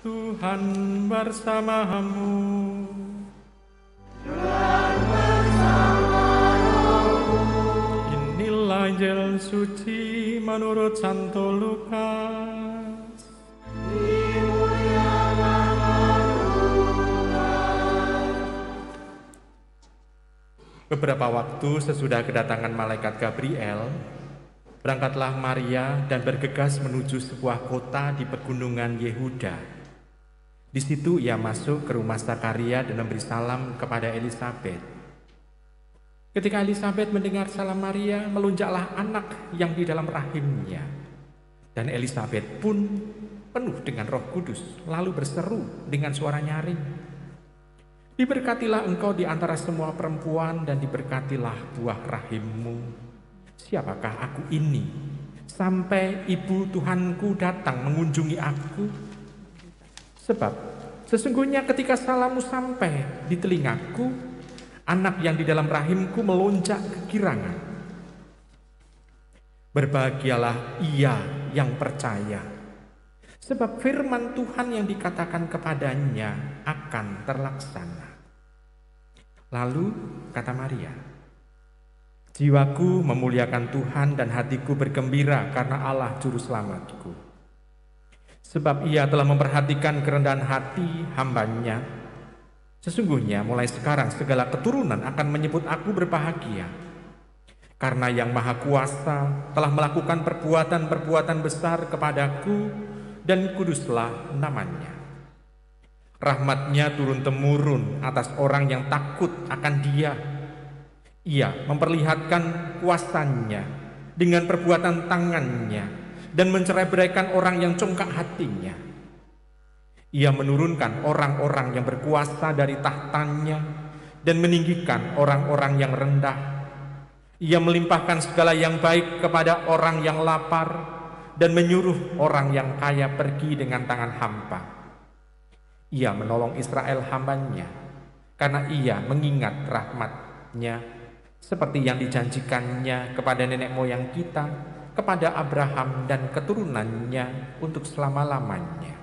Tuhan bersamamu. Inilah Injil suci menurut Santo Lukas. Beberapa waktu sesudah kedatangan malaikat Gabriel, berangkatlah Maria dan bergegas menuju sebuah kota di pegunungan Yehuda. Di situ ia masuk ke rumah Zakaria dan memberi salam kepada Elisabet. Ketika Elisabet mendengar salam Maria, melonjaklah anak yang di dalam rahimnya. Dan Elisabet pun penuh dengan Roh Kudus, lalu berseru dengan suara nyaring, "Diberkatilah engkau di antara semua perempuan dan diberkatilah buah rahimmu. Siapakah aku ini, sampai ibu Tuhanku datang mengunjungi aku? Sebab sesungguhnya ketika salammu sampai di telingaku, anak yang di dalam rahimku melonjak kegirangan. Berbahagialah ia yang percaya, sebab firman Tuhan yang dikatakan kepadanya akan terlaksana." Lalu kata Maria, "Jiwaku memuliakan Tuhan dan hatiku bergembira karena Allah Juru Selamatku. Sebab ia telah memperhatikan kerendahan hati hambanya. Sesungguhnya mulai sekarang segala keturunan akan menyebut aku berbahagia. Karena yang Maha Kuasa telah melakukan perbuatan-perbuatan besar kepadaku dan kuduslah namanya. Rahmatnya turun-temurun atas orang yang takut akan Dia. Ia memperlihatkan kuasanya dengan perbuatan tangannya dan mencerai-beraikan orang yang congkak hatinya. Ia menurunkan orang-orang yang berkuasa dari tahtanya dan meninggikan orang-orang yang rendah. Ia melimpahkan segala yang baik kepada orang yang lapar dan menyuruh orang yang kaya pergi dengan tangan hampa. Ia menolong Israel hambanya, karena ia mengingat rahmat-Nya seperti yang dijanjikannya kepada nenek moyang kita, kepada Abraham dan keturunannya untuk selama-lamanya."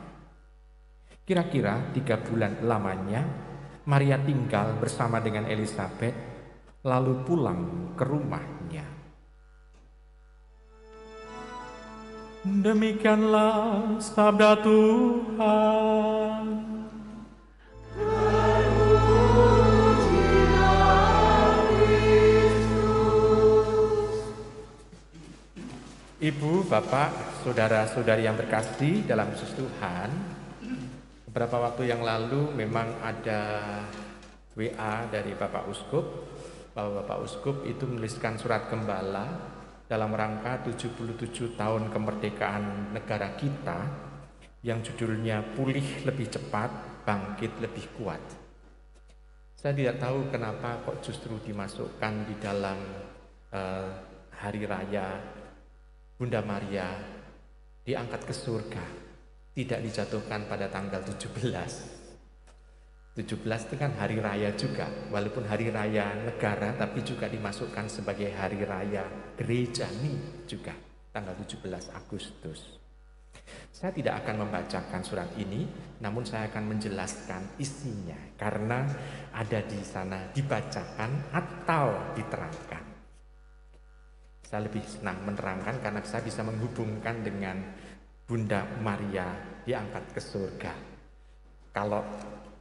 Kira-kira 3 bulan lamanya, Maria tinggal bersama dengan Elisabet, lalu pulang ke rumahnya. Demikianlah sabda Tuhan. Ibu, Bapak, saudara-saudari yang terkasih dalam Yesus Tuhan, beberapa waktu yang lalu memang ada WA dari Bapak Uskup, bahwa Bapak Uskup itu menuliskan surat gembala dalam rangka 77 tahun kemerdekaan negara kita yang judulnya Pulih Lebih Cepat, Bangkit Lebih Kuat. Saya tidak tahu kenapa kok justru dimasukkan di dalam hari raya Bunda Maria diangkat ke surga, tidak dijatuhkan pada tanggal 17. 17 itu kan hari raya juga, walaupun hari raya negara tapi juga dimasukkan sebagai hari raya gereja nih juga, tanggal 17 Agustus. Saya tidak akan membacakan surat ini, namun saya akan menjelaskan isinya karena ada di sana dibacakan atau diterangkan. Saya lebih senang menerangkan karena saya bisa menghubungkan dengan Bunda Maria diangkat ke surga. Kalau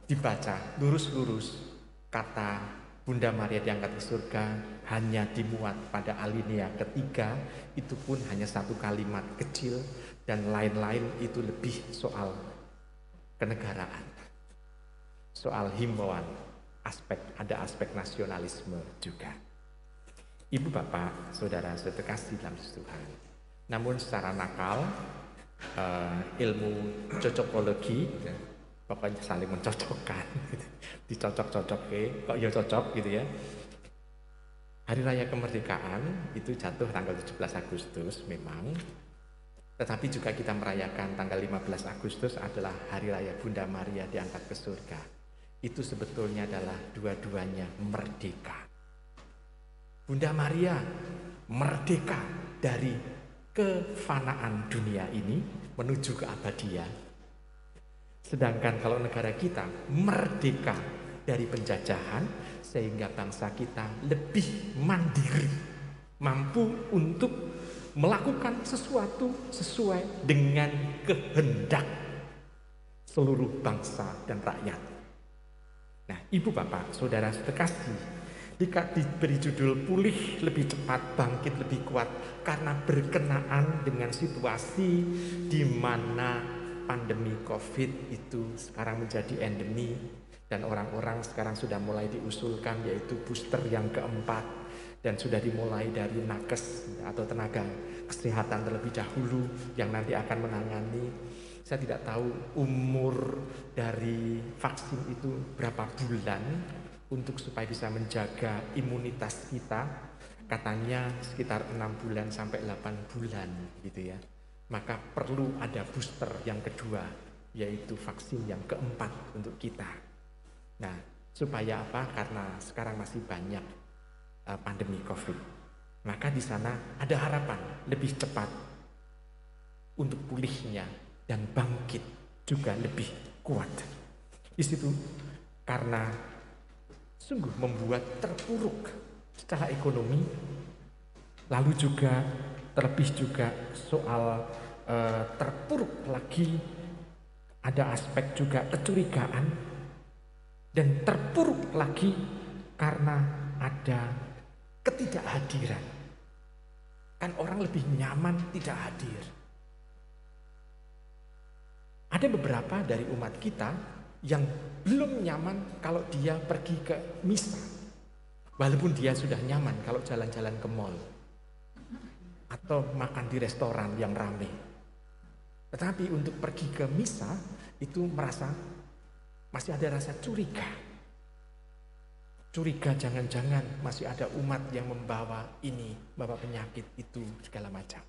dibaca lurus-lurus, kata Bunda Maria diangkat ke surga hanya dimuat pada alinea ketiga, itu pun hanya 1 kalimat kecil, dan lain-lain itu lebih soal kenegaraan, soal himbauan, ada aspek nasionalisme juga. Ibu, Bapak, saudara terkasih dalam Tuhan. Namun secara nakal, ilmu cocokologi, pokoknya saling mencocokkan, dicocok-cocok kok ya cocok gitu ya. Hari Raya Kemerdekaan itu jatuh tanggal 17 Agustus memang, tetapi juga kita merayakan tanggal 15 Agustus adalah Hari Raya Bunda Maria diangkat ke surga. Itu sebetulnya adalah dua-duanya merdeka. Bunda Maria merdeka dari kefanaan dunia ini menuju keabadian. Sedangkan kalau negara kita merdeka dari penjajahan, sehingga bangsa kita lebih mandiri, mampu untuk melakukan sesuatu sesuai dengan kehendak seluruh bangsa dan rakyat. Nah, Ibu Bapak, Saudara terkasih, diberi judul pulih lebih cepat, bangkit lebih kuat, karena berkenaan dengan situasi di mana pandemi COVID itu sekarang menjadi endemi, dan orang-orang sekarang sudah mulai diusulkan yaitu booster yang keempat, dan sudah dimulai dari nakes atau tenaga kesehatan terlebih dahulu yang nanti akan menangani. Saya tidak tahu umur dari vaksin itu berapa bulan untuk supaya bisa menjaga imunitas kita. Katanya sekitar 6 bulan sampai 8 bulan gitu ya. Maka perlu ada booster yang kedua, yaitu vaksin yang keempat untuk kita. Nah, supaya apa? Karena sekarang masih banyak pandemi COVID. Maka di sana ada harapan lebih cepat untuk pulihnya dan bangkit juga lebih kuat. Di situ karena sungguh membuat terpuruk secara ekonomi, lalu juga terlebih juga soal terpuruk lagi ada aspek juga kecurigaan, dan terpuruk lagi karena ada ketidakhadiran. Kan orang lebih nyaman tidak hadir. Ada beberapa dari umat kita yang belum nyaman kalau dia pergi ke misa, walaupun dia sudah nyaman kalau jalan-jalan ke mall atau makan di restoran yang ramai. Tetapi untuk pergi ke misa itu merasa masih ada rasa curiga. Curiga jangan-jangan masih ada umat yang membawa ini, membawa penyakit itu, segala macam.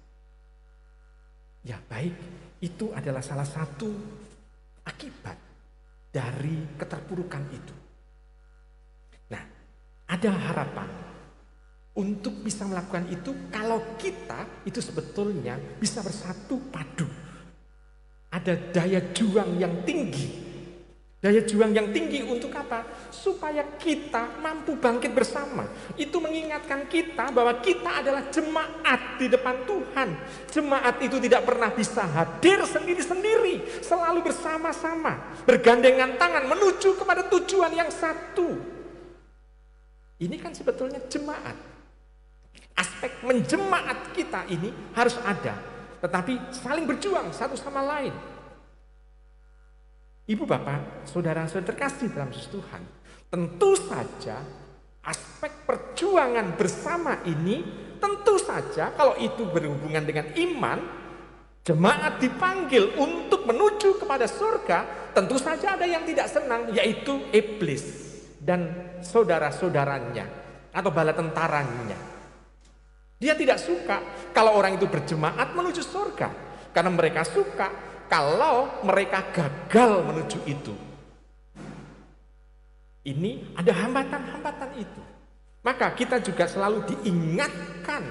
Ya baik, itu adalah salah satu akibat dari keterpurukan itu. Nah, ada harapan untuk bisa melakukan itu kalau kita itu sebetulnya bisa bersatu padu. Ada daya juang yang tinggi. Daya juang yang tinggi untuk apa? Supaya kita mampu bangkit bersama. Itu mengingatkan kita bahwa kita adalah jemaat di depan Tuhan. Jemaat itu tidak pernah bisa hadir sendiri-sendiri, selalu bersama-sama, bergandengan tangan menuju kepada tujuan yang satu. Ini kan sebetulnya jemaat. Aspek menjemaat kita ini harus ada, tetapi saling berjuang satu sama lain. Ibu bapak, saudara-saudara terkasih dalam Tuhan, tentu saja aspek perjuangan bersama ini, tentu saja kalau itu berhubungan dengan iman, jemaat dipanggil untuk menuju kepada surga, tentu saja ada yang tidak senang, yaitu iblis dan saudara-saudaranya atau bala tentaranya. Dia tidak suka kalau orang itu berjemaat menuju surga, karena mereka suka kalau mereka gagal menuju itu. Ini ada hambatan-hambatan itu. Maka kita juga selalu diingatkan,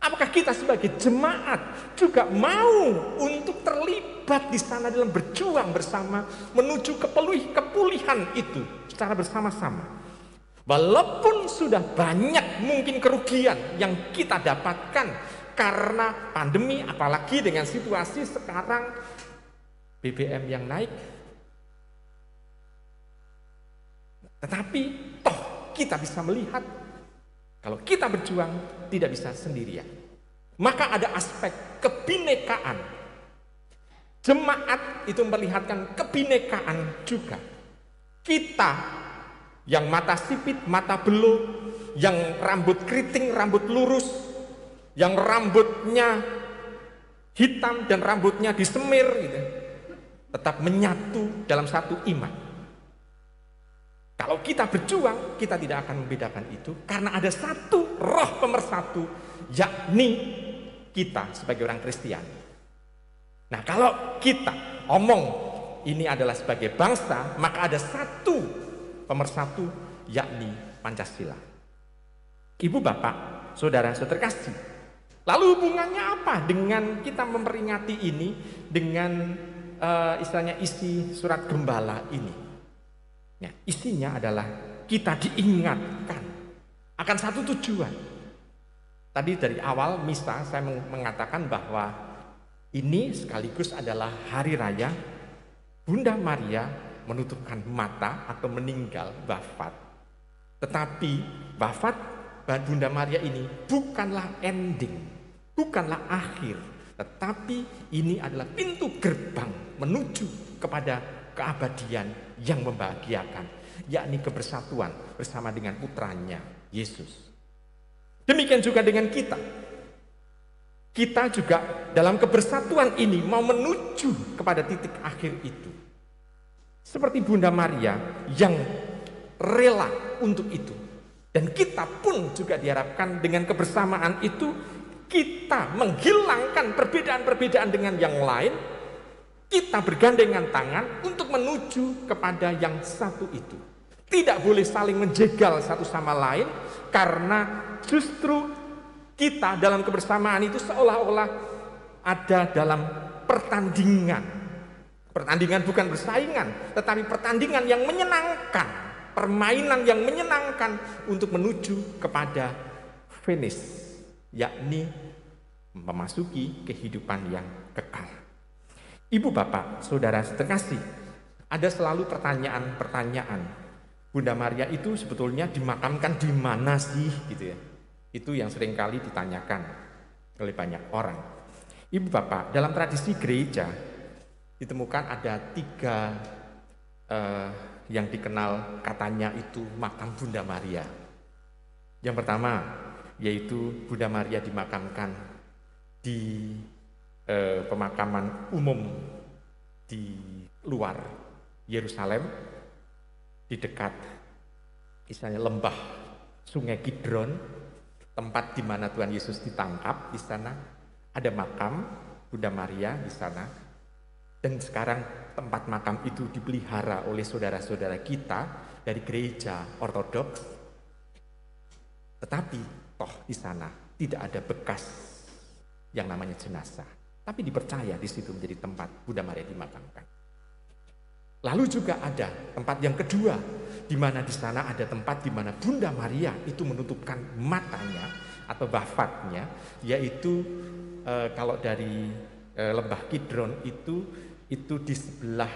apakah kita sebagai jemaat juga mau untuk terlibat di sana dalam berjuang bersama menuju kepulihan itu secara bersama-sama. Walaupun sudah banyak mungkin kerugian yang kita dapatkan karena pandemi, apalagi dengan situasi sekarang BBM yang naik. Tetapi toh kita bisa melihat kalau kita berjuang tidak bisa sendirian. Maka ada aspek kebinekaan. Jemaat itu memperlihatkan kebinekaan juga. Kita yang mata sipit, mata belok, yang rambut keriting, rambut lurus, yang rambutnya hitam dan rambutnya disemir gitu, tetap menyatu dalam satu iman. Kalau kita berjuang, kita tidak akan membedakan itu, karena ada satu roh pemersatu, yakni kita sebagai orang Kristen. Nah, kalau kita omong ini adalah sebagai bangsa, maka ada satu pemersatu, yakni Pancasila. Ibu bapak, saudara terkasih, lalu hubungannya apa dengan kita memperingati ini dengan istilahnya isi surat gembala ini. Ya, isinya adalah kita diingatkan akan satu tujuan. Tadi dari awal misa saya mengatakan bahwa ini sekaligus adalah hari raya Bunda Maria menutupkan mata atau meninggal, wafat. Tetapi wafat Bunda Maria ini bukanlah ending, bukanlah akhir, tetapi ini adalah pintu gerbang menuju kepada keabadian yang membahagiakan, yakni kebersatuan bersama dengan putranya Yesus. Demikian juga dengan kita. Kita juga dalam kebersatuan ini mau menuju kepada titik akhir itu. Seperti Bunda Maria yang rela untuk itu. Dan kita pun juga diharapkan dengan kebersamaan itu kita menghilangkan perbedaan-perbedaan dengan yang lain. Kita bergandengan tangan untuk menuju kepada yang satu itu. Tidak boleh saling menjegal satu sama lain, karena justru kita dalam kebersamaan itu seolah-olah ada dalam pertandingan. Pertandingan bukan bersaingan, tetapi pertandingan yang menyenangkan, permainan yang menyenangkan untuk menuju kepada finish, yakni memasuki kehidupan yang kekal. Ibu, bapak, saudara terkasih, ada selalu pertanyaan-pertanyaan. Bunda Maria itu sebetulnya dimakamkan di mana sih, gitu ya? Itu yang seringkali ditanyakan oleh banyak orang. Ibu, bapak, dalam tradisi gereja ditemukan ada 3 yang dikenal katanya itu makam Bunda Maria. Yang pertama yaitu Bunda Maria dimakamkan di pemakaman umum di luar Yerusalem, di dekat misalnya lembah Sungai Kidron, tempat di mana Tuhan Yesus ditangkap. Di sana ada makam Bunda Maria di sana. Dan sekarang tempat makam itu dipelihara oleh saudara-saudara kita dari gereja Ortodoks. Tetapi toh di sana tidak ada bekas yang namanya jenazah, tapi dipercaya di situ menjadi tempat Bunda Maria dimakamkan. Lalu juga ada tempat yang kedua, di mana di sana ada tempat di mana Bunda Maria itu menutupkan matanya atau wafatnya, yaitu kalau dari lembah Kidron itu di sebelah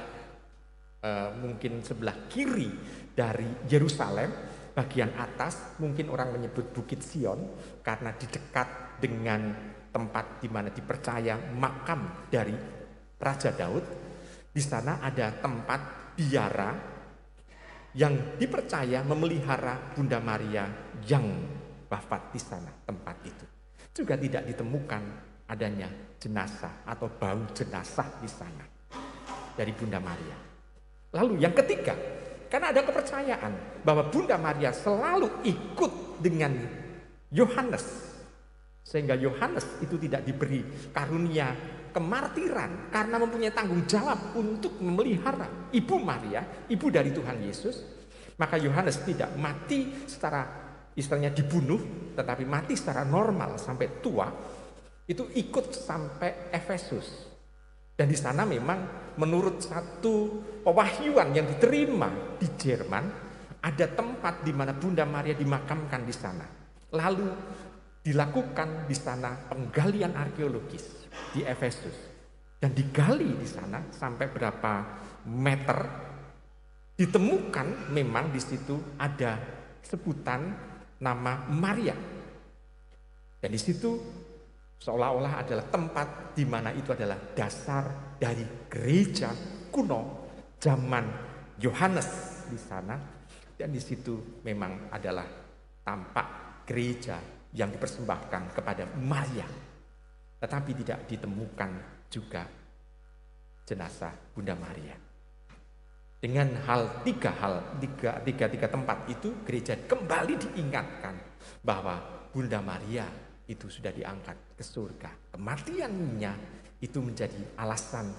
mungkin sebelah kiri dari Yerusalem, bagian atas mungkin orang menyebut Bukit Sion karena di dekat dengan tempat di mana dipercaya makam dari Raja Daud. Di sana ada tempat biara yang dipercaya memelihara Bunda Maria yang wafat di sana. Tempat itu juga tidak ditemukan adanya jenazah atau bau jenazah di sana dari Bunda Maria. Lalu yang ketiga, karena ada kepercayaan bahwa Bunda Maria selalu ikut dengan Yohanes, sehingga Yohanes itu tidak diberi karunia kemartiran karena mempunyai tanggung jawab untuk memelihara Ibu Maria, ibu dari Tuhan Yesus. Maka Yohanes tidak mati secara istilahnya dibunuh, tetapi mati secara normal sampai tua. Itu ikut sampai Efesus. Dan di sana memang menurut satu pewahyuan yang diterima di Jerman, ada tempat di mana Bunda Maria dimakamkan di sana. Lalu dilakukan di sana penggalian arkeologis di Efesus. Dan digali di sana sampai berapa meter, ditemukan memang di situ ada sebutan nama Maria. Dan di situ seolah-olah adalah tempat di mana itu adalah dasar dari gereja kuno zaman Yohanes di sana. Dan di situ memang adalah tampak gereja yang dipersembahkan kepada Maria. Tetapi tidak ditemukan juga jenazah Bunda Maria. Dengan tiga tempat itu, gereja kembali diingatkan bahwa Bunda Maria itu sudah diangkat ke surga. Kematiannya itu menjadi alasan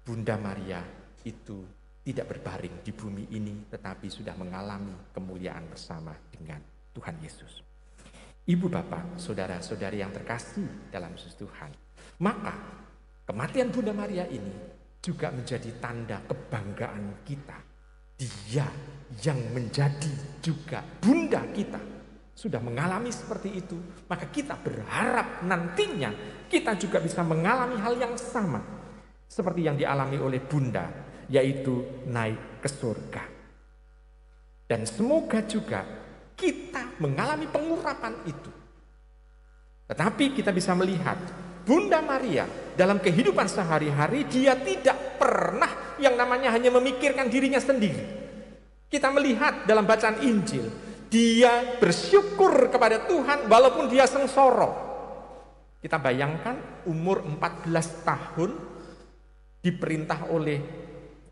Bunda Maria itu tidak berbaring di bumi ini, tetapi sudah mengalami kemuliaan bersama dengan Tuhan Yesus. Ibu, bapak, saudara-saudari yang terkasih dalam Yesus Tuhan, maka kematian Bunda Maria ini juga menjadi tanda kebanggaan kita. Dia yang menjadi juga bunda kita sudah mengalami seperti itu, maka kita berharap nantinya kita juga bisa mengalami hal yang sama seperti yang dialami oleh bunda, yaitu naik ke surga. Dan semoga juga kita mengalami pengurapan itu. Tetapi kita bisa melihat Bunda Maria dalam kehidupan sehari-hari, dia tidak pernah yang namanya hanya memikirkan dirinya sendiri. Kita melihat dalam bacaan Injil, dia bersyukur kepada Tuhan walaupun dia sengsara. Kita bayangkan umur 14 tahun diperintah oleh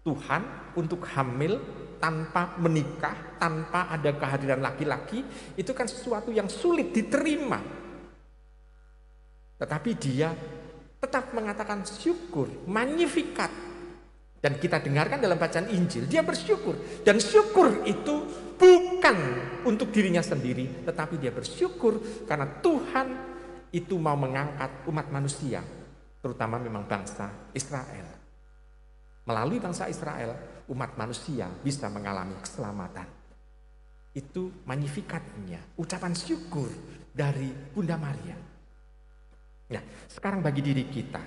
Tuhan untuk hamil tanpa menikah, tanpa ada kehadiran laki-laki, itu kan sesuatu yang sulit diterima. Tetapi dia tetap mengatakan syukur, magnificat. Dan kita dengarkan dalam bacaan Injil, dia bersyukur. Dan syukur itu bukan untuk dirinya sendiri, tetapi dia bersyukur karena Tuhan itu mau mengangkat umat manusia, terutama memang bangsa Israel. Melalui bangsa Israel, umat manusia bisa mengalami keselamatan. Itu magnificatnya, ucapan syukur dari Bunda Maria. Nah, sekarang bagi diri kita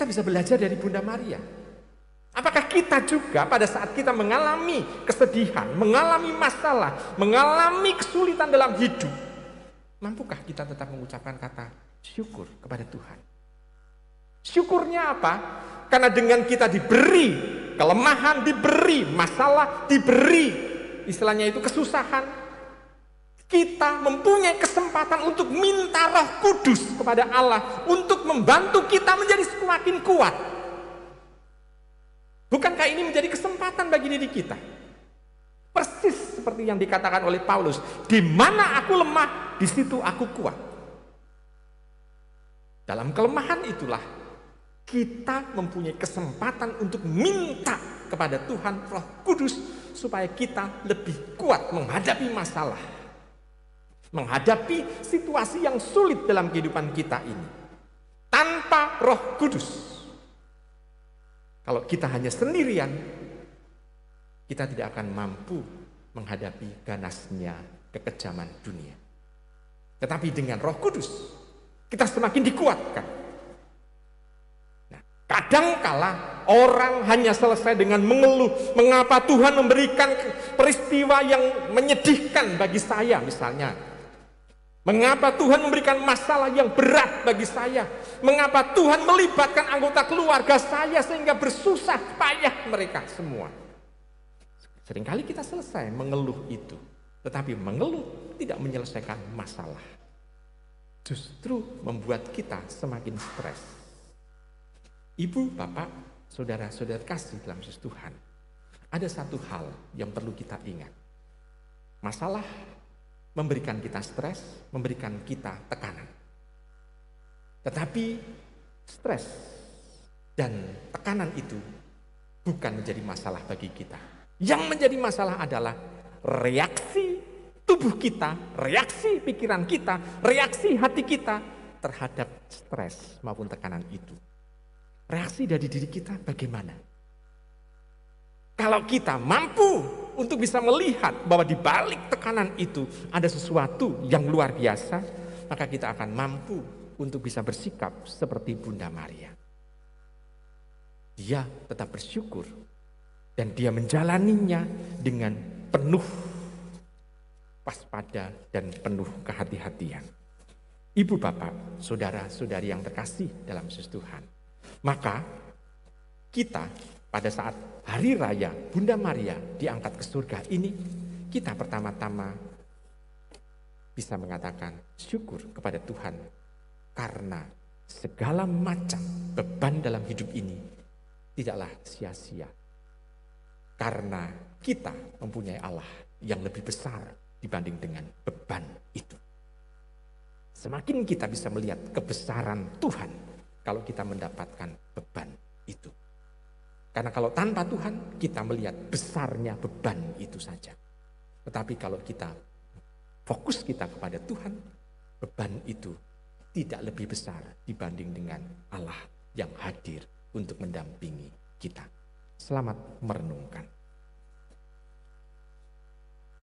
bisa belajar dari Bunda Maria. Apakah kita juga pada saat kita mengalami kesedihan, mengalami masalah, mengalami kesulitan dalam hidup, mampukah kita tetap mengucapkan kata syukur kepada Tuhan? Syukurnya apa? Karena dengan kita diberi kelemahan, diberi masalah, diberi istilahnya itu kesusahan, kita mempunyai kesempatan untuk minta Roh Kudus kepada Allah untuk membantu kita menjadi semakin kuat. Bukankah ini menjadi kesempatan bagi diri kita? Persis seperti yang dikatakan oleh Paulus, di mana aku lemah, di situ aku kuat. Dalam kelemahan itulah kita mempunyai kesempatan untuk minta kepada Tuhan Roh Kudus supaya kita lebih kuat menghadapi masalah, menghadapi situasi yang sulit dalam kehidupan kita ini. Tanpa Roh Kudus, kalau kita hanya sendirian, kita tidak akan mampu menghadapi ganasnya kekejaman dunia. Tetapi dengan Roh Kudus, kita semakin dikuatkan. Nah, kadangkala orang hanya selesai dengan mengeluh, mengapa Tuhan memberikan peristiwa yang menyedihkan bagi saya misalnya. Mengapa Tuhan memberikan masalah yang berat bagi saya? Mengapa Tuhan melibatkan anggota keluarga saya sehingga bersusah payah mereka semua? Seringkali kita selesai mengeluh itu, tetapi mengeluh tidak menyelesaikan masalah. Justru membuat kita semakin stres. Ibu, bapak, saudara-saudara kasih dalam Yesus Tuhan, ada satu hal yang perlu kita ingat. Masalah memberikan kita stres, memberikan kita tekanan. Tetapi stres dan tekanan itu bukan menjadi masalah bagi kita. Yang menjadi masalah adalah reaksi tubuh kita, reaksi pikiran kita, reaksi hati kita terhadap stres maupun tekanan itu. Reaksi dari diri kita bagaimana? Kalau kita mampu untuk bisa melihat bahwa di balik tekanan itu ada sesuatu yang luar biasa, maka kita akan mampu untuk bisa bersikap seperti Bunda Maria. Dia tetap bersyukur dan dia menjalaninya dengan penuh waspada dan penuh kehati-hatian. Ibu, bapak, saudara-saudari yang terkasih dalam Yesus Tuhan, maka kita pada saat hari raya Bunda Maria diangkat ke surga ini, kita pertama-tama bisa mengatakan syukur kepada Tuhan karena segala macam beban dalam hidup ini tidaklah sia-sia. Karena kita mempunyai Allah yang lebih besar dibanding dengan beban itu. Semakin kita bisa melihat kebesaran Tuhan kalau kita mendapatkan beban itu. Karena kalau tanpa Tuhan, kita melihat besarnya beban itu saja. Tetapi kalau kita fokus kita kepada Tuhan, beban itu tidak lebih besar dibanding dengan Allah yang hadir untuk mendampingi kita. Selamat merenungkan.